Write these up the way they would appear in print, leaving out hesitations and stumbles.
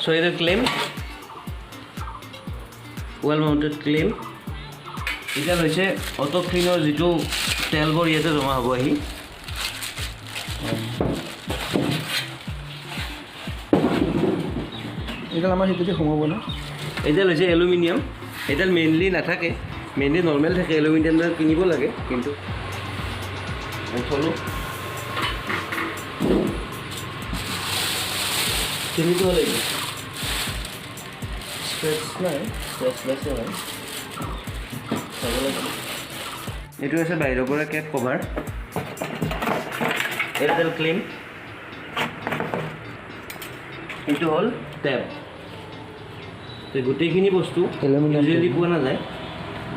So here the claim, well mounted claim. এটা হৈছে auto ক্লিনৰ যেটো তেলবোৰ ইয়াতে জমা হ'ব আহি এটা আমাৰ হিতেদি সোমাব না এটা হৈছে এলুমিনিয়াম এটা মেইনলি নাথাকে মেইনলি নৰ্মেল থাকে এলুমিনিয়ামটো কিনিব লাগে কিন্তু ফলো কিনিব লাগে স্ক্ৰেচ নাই স্ক্ৰেচলেছ হয় এইটো আছে বাহিৰৰ পৰা কেপ কভাৰ এয়াৰটেল ক্লিন এইটো হ'ল টেপ তো গোটেইখিনি বস্তু ইউজুৱেলি পোৱা নাযায়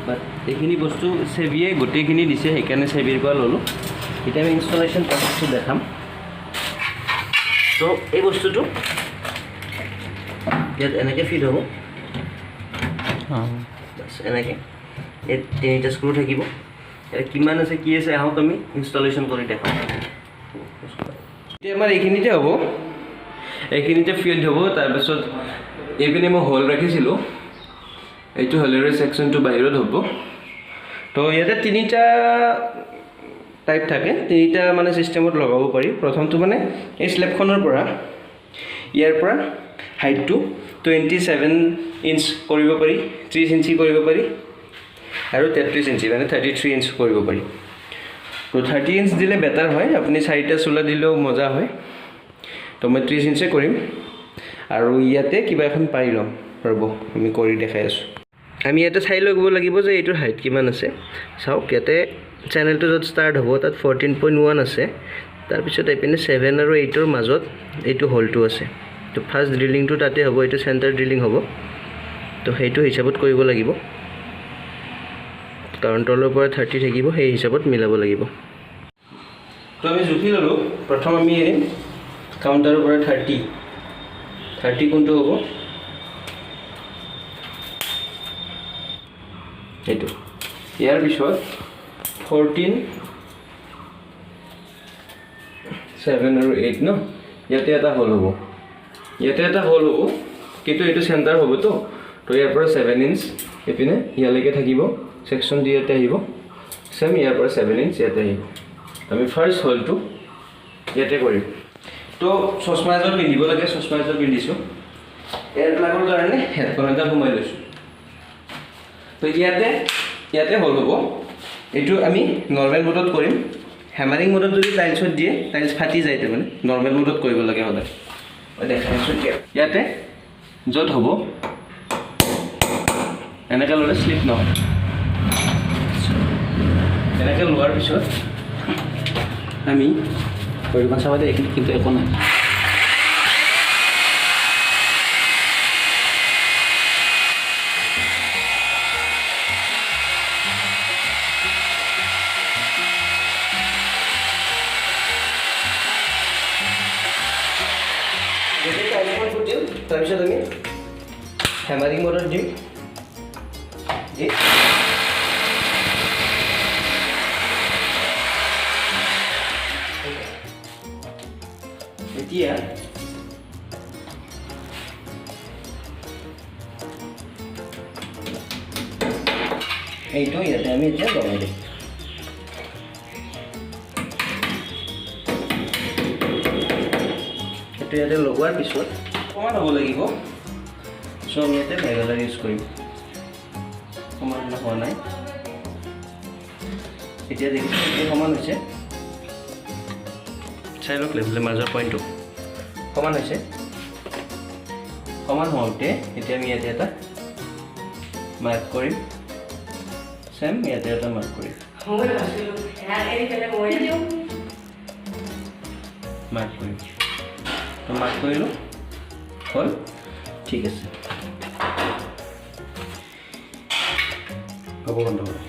বাট এইখিনি বস্তু চেভিয়ে গোটেইখিনি দিছে সেইকাৰণে চেভিৰ পৰা ল'লোঁ এতিয়া আমি ইনষ্টলেশ্যন প্ৰচেছটো দেখাম তো এই বস্তুটো ইয়াত এনেকৈ ফিট হ'ব বাছ এনেকৈ এই তিনিটা স্ক্ৰু থাকিব কিমান আছে কি আছে আহক আমি ইনষ্টলেশ্যন কৰি দেখাম এতিয়া আমাৰ এইখিনিতে হ'ব এইখিনিতে ফিট হ'ব তাৰপিছত এইপিনে মই হোল ৰাখিছিলোঁ এইটো হোলেৰে ছেকশ্যনটো বাহিৰত হ'ব তো ইয়াতে তিনিটা টাইপ থাকে তিনিটা মানে ছিষ্টেমত লগাব পাৰি প্ৰথমটো মানে এই স্লেবখনৰ পৰা ইয়াৰ পৰা হাইটটো 27 ইঞ্চ কৰিব পাৰি 30 ইঞ্চি কৰিব পাৰি আৰু 33 ইঞ্চি মানে 33 ইঞ্চ কৰিব পাৰি তো 30 ইঞ্চ দিলে বেটাৰ হয় আপুনি চাৰিটা চোলা দিলেও মজা হয় তো মই 30 ইঞ্চে কৰিম আৰু ইয়াতে কিবা এখন পাই ল'ম ৰ'ব আমি কৰি দেখাই আছোঁ আমি ইয়াতে চাই ল'ব লাগিব যে এইটোৰ হাইট কিমান আছে চাওক ইয়াতে চেনেলটো য'ত ষ্টাৰ্ট হ'ব তাত 14.1 আছে তাৰপিছত এইপিনে 7 আৰু 8ৰ মাজত এইটো হোলটো আছে তো ফাৰ্ষ্ট ড্ৰিলিংটো তাতে হ'ব এইটো চেণ্টাৰ ড্ৰিলিং হ'ব তো সেইটো হিচাপত কৰিব লাগিব কাৰণ তলৰ পৰা 30 থাকিব সেই হিচাপত মিলাব লাগিব তো আমি জুখি ল'লোঁ প্ৰথম আমি এৰিম কাউণ্টাৰৰ পৰা 30 কোনটো হ'ব এইটো ইয়াৰ পিছত 14 7 আৰু 8 ন ইয়াতে এটা হোল হ'ব কিন্তু এইটো চেণ্টাৰ হ'বতো তো ইয়াৰ পৰা 7 ইঞ্চ এইপিনে ইয়ালৈকে থাকিব ছেকশ্যন দি ইয়াতে আহিব চেম ইয়াৰ পৰা 7 ইঞ্চ ইয়াতে আহিব আমি ফাৰ্ষ্ট হোলটো ইয়াতে কৰিম তো চশমা এযোৰ পিন্ধিব লাগে চশমা এযোৰ পিন্ধিছোঁ এয়াৰপ্লাগৰ কাৰণে হেডফোন এটা সোমাই লৈছোঁ তো ইয়াতে হোল হ'ব এইটো আমি নৰ্মেল মোডত কৰিম হেমাৰিং মোডত যদি টাইলছত দিয়ে টাইলছ ফাটি যায় তাৰমানে নৰ্মেল মোডত কৰিব লাগে সদায় মই দেখাই আছোঁ ইয়াতে য'ত হ'ব এনেকৈ ল'লে শ্লিপ নহয় এনেকৈ লোৱাৰ পিছত আমি পৰিমাণ চাব দে এইখিনি কিন্তু একো নাই তাৰপিছত আমি হেমাৰিং মোডত দিম এতিয়া এইটো ইয়াতে আমি এতিয়া লগাই দিম এইটো ইয়াতে লগোৱাৰ পিছত সমান হ'ব লাগিব চ' আমি ইয়াতে ভাইগলাৰ ইউজ কৰিম সমান হোৱা নাই এতিয়া দেখিছোঁ এইটো সমান হৈছে চাই লওক লেভেলৰ মাজৰ পইণ্টটো সমান হৈছে সমান হওঁতে এতিয়া আমি ইয়াতে এটা মাৰ্ক কৰিম চেম ইয়াতে এটা মাৰ্ক কৰিম মাৰ্ক কৰিম তো মাৰ্ক কৰিলোঁ হ'ল ঠিক আছে হ'ব বন্ধ কৰা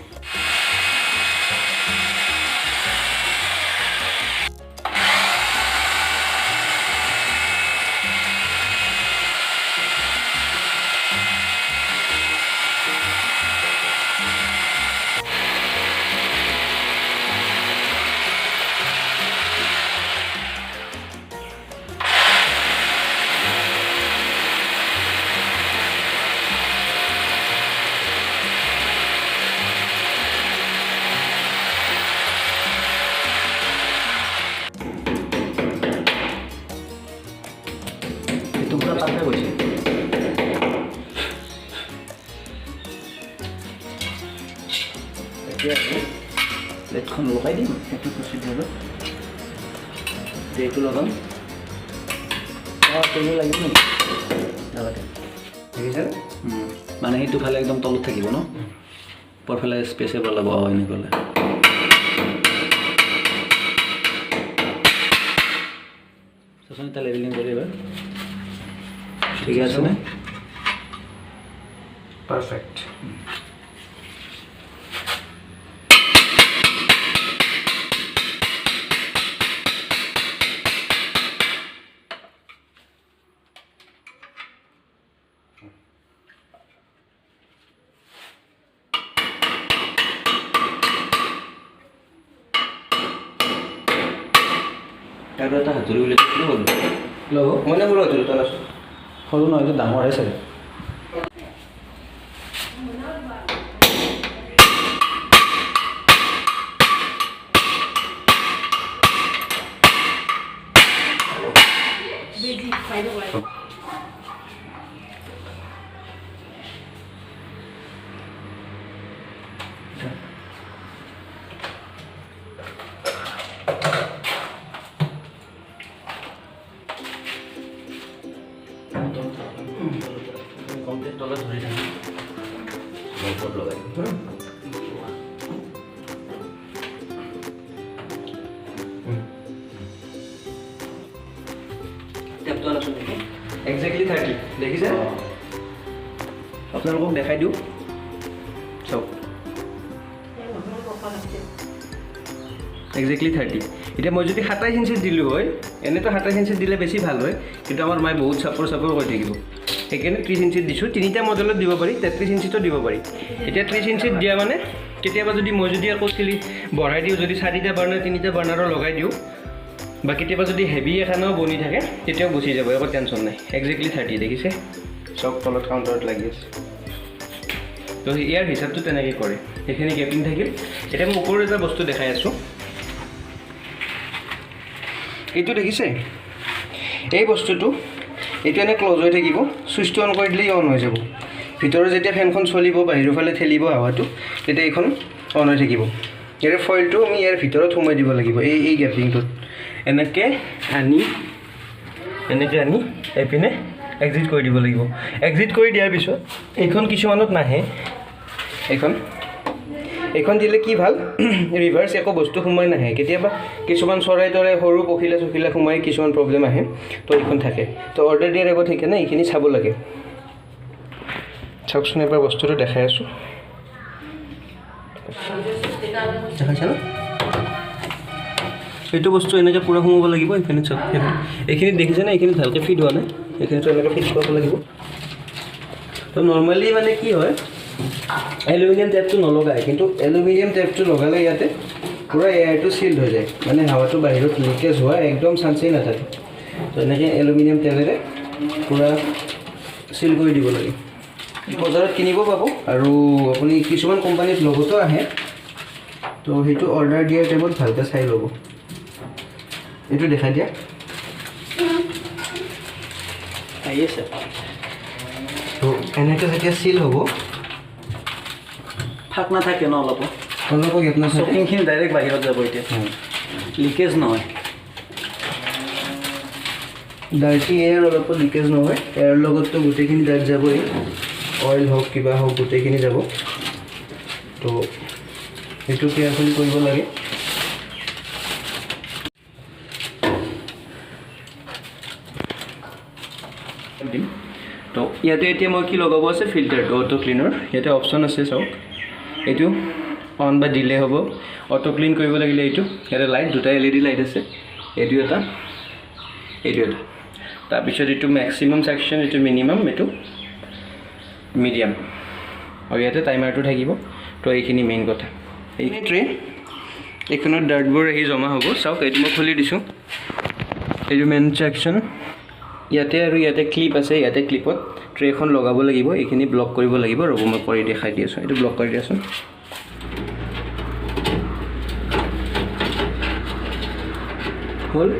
পুৰা তাতে গৈছে এতিয়া প্লেটখন লগাই দিম সেইটো প্ৰচিডিউৰত এইটো লগাম তেল লাগিব নেকি নালাগে দেখিছে মানে সেইটো ফালে একদম তলত থাকিব ন ওপৰফালে স্পেচে বলাব এনেকৈ চাচোন এটা লেভেলিং কৰি এবাৰ ঠিক আছে নে পাৰফেক্ট আৰু এটা হাতুৰি উলিয়াইছিলোঁ হ'ল লগ মই নে বোলো হাতুৰি তল আছোঁ সৰু নহয় এইটো ডাঙৰহে চাগে কমপ্লিট তলত ধৰি থাকি ওপৰত লগাই টেপটো আনাচোন একজেক্টলি 30 দেখিছে আপোনালোকক দেখাই দিওঁ চাওক একজেক্টলি 30 এতিয়া মই যদি 27 ইঞ্চিত দিলোঁ হয় এনেতো 27 ইঞ্চিত দিলে বেছি ভাল হয় কিন্তু আমাৰ মায়ে বহুত চাপৰ কৰি থাকিব সেইকাৰণে 30 ইঞ্চিত দিছোঁ তিনিটা মডেলত দিব পাৰি 33 ইঞ্চিতো দিব পাৰি এতিয়া 30 ইঞ্চিত দিয়া মানে কেতিয়াবা যদি মই যদি আকৌ বঢ়াই দিওঁ যদি 4টা বাৰ্ণাৰ 3টা বাৰ্ণাৰো লগাই দিওঁ বা কেতিয়াবা যদি হেভি এখনো বনি থাকে তেতিয়াও গুচি যাব একো টেনশ্যন নাই একজেক্টলি 30 দেখিছে চব তলত কাউণ্টাৰত লাগি আছে তো ইয়াৰ হিচাপটো তেনেকৈ কৰে সেইখিনি গেপিং থাকিল এতিয়া মই ওপৰত এটা বস্তু দেখাই আছোঁ এইটো দেখিছে এই বস্তুটো এইটো এনে ক্লজ হৈ থাকিব চুইচটো অন কৰি দিলেই অন হৈ যাব ভিতৰত যেতিয়া ফেনখন চলিব বাহিৰৰ ফালে ঠেলিব হাৱাটো তেতিয়া এইখন অন হৈ থাকিব ইয়াৰ ফইলটো আমি ইয়াৰ ভিতৰত সোমাই দিব লাগিব এই গেপিংটোত এনেকৈ আনি এইপিনে এক্সিট কৰি দিব লাগিব এক্সিট কৰি দিয়াৰ পিছত এইখন কিছুমানত নাহে এইখন দিলে কি ভাল ৰিভাৰ্ছ একো বস্তু সোমাই নাহে কেতিয়াবা কিছুমান চৰাই তৰাই সৰু পখিলা চখিলা সোমাই কিছুমান প্ৰব্লেম আহে তো এইখন থাকে তো অৰ্ডাৰ দিয়াৰ আগত সেইকাৰণে এইখিনি চাব লাগে চাওকচোন এবাৰ বস্তুটো দেখাই আছোঁ দেখাইছে ন এইটো বস্তু এনেকৈ পূৰা সোমাব লাগিব এইখিনি চাওক এইখিনি দেখিছে না এইখিনি ভালকৈ ফিট হোৱা নাই এইখিনিতো এনেকৈ ফিট কৰিব লাগিব তো নৰ্মেলি মানে কি হয় এলুমিনিয়াম টেপটো নলগায় কিন্তু এলুমিনিয়াম টেপটো লগালে ইয়াতে পূৰা এয়াৰটো চিল্ড হৈ যায় মানে হাৱাটো বাহিৰত লিকেজ হোৱা একদম চান্সেই নাথাকে তো এনেকৈ এলুমিনিয়াম টেপেৰে পূৰা চিল কৰি দিব লাগে বজাৰত কিনিব পাব আৰু আপুনি কিছুমান কোম্পানীত লগতো আহে তো সেইটো অৰ্ডাৰ দিয়াৰ টাইমত ভালকৈ চাই ল'ব এইটো দেখাই দিয়া আহি আছে তো এনেকৈ যেতিয়া চিল হ'ব ফাক নাথাকে ন অলপ গেপ নাথাকে শ্বপিংখিনি ডাইৰেক্ট বাহিৰত যাব এতিয়া লিকেজ নহয় ডাৰ্টি এয়াৰ অলপো লিকেজ নহয় এয়াৰ লগততো গোটেইখিনি ডাৰ্ট যাবই অইল হওক কিবা হওক গোটেইখিনি যাব তো সেইটো কেয়াৰফুলি কৰিব লাগে দিম তো ইয়াতে এতিয়া মই কি লগাব আছে ফিল্টাৰটো অটো ক্লিনৰ ইয়াতে অপশ্যন আছে চাওক এইটো অন বা দিলে হ'ব অটো ক্লিন কৰিব লাগিলে এইটো ইয়াতে লাইট দুটা LED লাইট আছে এইটো এটা তাৰপিছত এইটো মেক্সিমাম ছেকশ্যন এইটো মিনিমাম এইটো মিডিয়াম আৰু ইয়াতে টাইমাৰটো থাকিব তো এইখিনি মেইন কথা এইখিনি ট্ৰে এইখনত ডাৰ্টবোৰ আহি জমা হ'ব চাওক এইটো মই খুলি দিছোঁ এইটো মেইন ছেকশ্যন ইয়াতে আৰু ইয়াতে ক্লিপ আছে ইয়াতে ক্লিপত ট্ৰেখন লগাব লাগিব এইখিনি ব্লক কৰিব লাগিব ৰ'ব মই কৰি দেখাই দি আছোঁ এইটো ব্লক কৰি দিয়াচোন হ'ল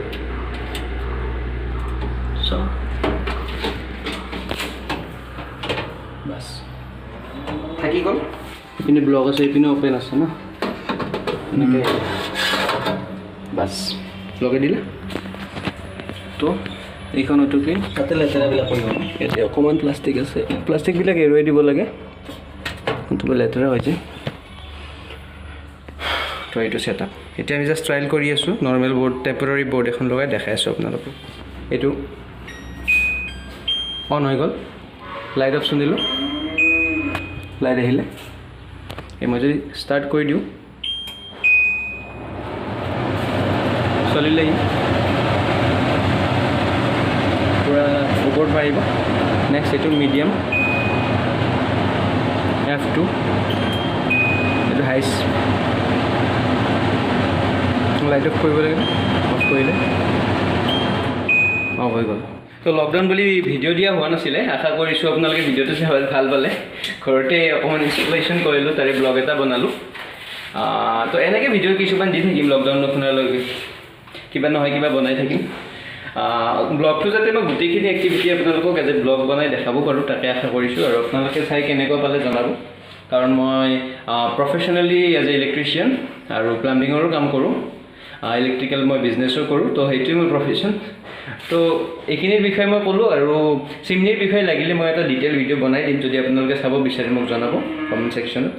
বাছ থাকি গ'ল এইপিনে ব্লক আছে এইপিনে অ'পেন আছে ন এনেকৈ বাছ লগাই দিলে তো এইখন অটো ক্লিন তাতে লেতেৰাবিলাক কৰিব ইয়াতে অকণমান প্লাষ্টিক আছে প্লাষ্টিকবিলাক এৰুৱাই দিব লাগে কিন্তু লেতেৰা হৈ যায় তো এইটো ছেটআপ এতিয়া আমি জাষ্ট ট্ৰায়েল কৰি আছোঁ নৰ্মেল বৰ্ড টেম্পৰাৰী বৰ্ড এখন লগাই দেখাই আছোঁ আপোনালোকক এইটো অন হৈ গ'ল লাইট অপশ্যন দিলোঁ লাইট আহিলে এই মই যদি ষ্টাৰ্ট কৰি দিওঁ চলিলে পূৰা ওপৰত পাৰিব নেক্সট এইটো মিডিয়াম F2 এইটো হাইচ লাইট অফ কৰিব লাগিব অফ কৰিলে অফ হৈ গ'ল তো লকডাউন বুলি ভিডিঅ' দিয়া হোৱা নাছিলে আশা কৰিছোঁ আপোনালোকে ভিডিঅ'টো চাই ভাল পালে ঘৰতে অকণমান ইনষ্টলেশ্যন কৰিলোঁ তাৰে ব্লগ এটা বনালোঁ তো এনেকৈ ভিডিঅ' কিছুমান দি থাকিম লকডাউন নুশুনালৈকে কিবা নহয় কিবা বনাই থাকিম ব্লগটো যাতে মই গোটেইখিনি এক্টিভিটি আপোনালোকক এজ এ ব্লগ বনাই দেখাব পাৰোঁ তাকে আশা কৰিছোঁ আৰু আপোনালোকে চাই কেনেকুৱা পালে জনাব কাৰণ মই প্ৰফেশ্যনেলি এজ এ ইলেক্ট্ৰিচিয়ান আৰু প্লাম্বিঙৰো কাম কৰোঁ ইলেক্ট্ৰিকেল মই বিজনেছো কৰোঁ তো সেইটোৱে মোৰ প্ৰফেশ্যন তো এইখিনিৰ বিষয়ে মই ক'লোঁ আৰু চিমনিৰ বিষয়ে লাগিলে মই এটা ডিটেইল ভিডিঅ' বনাই দিম যদি আপোনালোকে চাব বিচাৰে মোক জনাব কমেণ্ট ছেকশ্যনত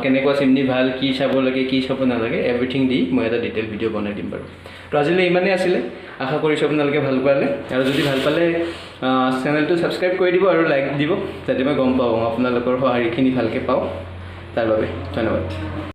কেনেকুৱা চিমনি ভাল কি চাব লাগে কি চাব নালাগে এভৰিথিং দি মই এটা ডিটেইল ভিডিঅ' বনাই দিম বাৰু তো আজিলৈ ইমানেই আছিলে আশা কৰিছোঁ আপোনালোকে ভাল পালে আৰু যদি ভাল পালে চেনেলটো ছাবস্ক্ৰাইব কৰি দিব আৰু লাইক দিব যাতে মই গম পাওঁ আপোনালোকৰ সঁহাৰিখিনি ভালকৈ পাওঁ তাৰ বাবে ধন্যবাদ